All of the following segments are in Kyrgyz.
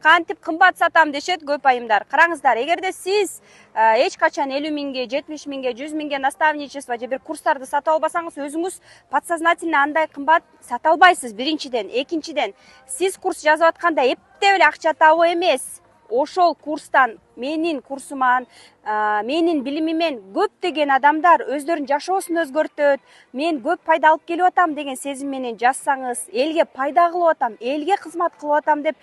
кантип кымбат сатам дешет көп айымдар. Караңыздар, эгерде сиз эч качан 50 миңге, 70 миңге, 100 миңге наставничество же бир курстарды сатып албасаңыз, өзүңүз подсознательно андай кымбат сата албайсыз. Биринчиден, экинчиден, сиз курс жазып атканда эптеп эле акча табуу эмес. Ошол курстан, менин курсуман, менин билимимен көптөгөн адамдар өздөрүнүн жашоосун өзгөртөт, мен көп пайда алып келип атам деген сезим менен жазсаңыз, элге пайда кылып атам, элге кызмат кылып атам деп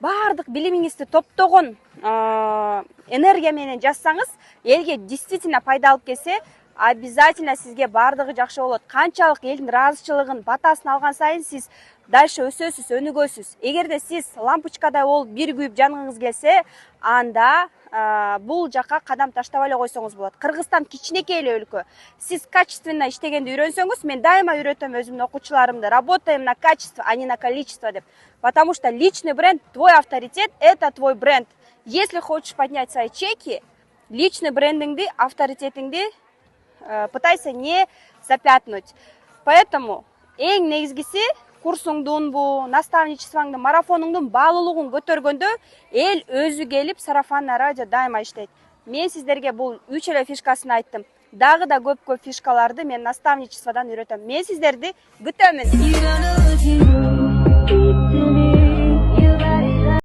баардык билимиңизди топтогон энергия менен жазсаңыз, элге действительно пайда алып келсе, обязательно сизге баардыгы жакшы болот. Канчалык элдин ыраазычылыгын, батасын алган сайын сиз дальше өсөсүз, өнүгөсүз. Эгерде сиз лампочкадай болуп бир күйүп жаныңыз келсе, анда бул жака кадам таштабай эле койсоңуз болот. Кыргызстан кичинекей эле өлкө. Сиз качественно иштегенди үйрөнсөңүз, мен дайыма үйрөтөм өзүмдүн окуучуларымды, работаем на качество, а не на количество деп. Потому что личный бренд, твой авторитет – это твой бренд. Если хочешь поднять свои чеки, личный брендингди, авторитетиңди пытайся не запятнуть. Поэтому эң негизгиси курсуңдун, наставничествоңдун, марафонуңдун баалуулугун көтөргөндө эл өзү келип сарафанный радио дайыма иштейт. Мен сиздерге бул 3 эле фишкасын айттым. Дагы да көп фишкаларды мен наставничестводан үйрөтөм. Мен сиздерди күтөмүн.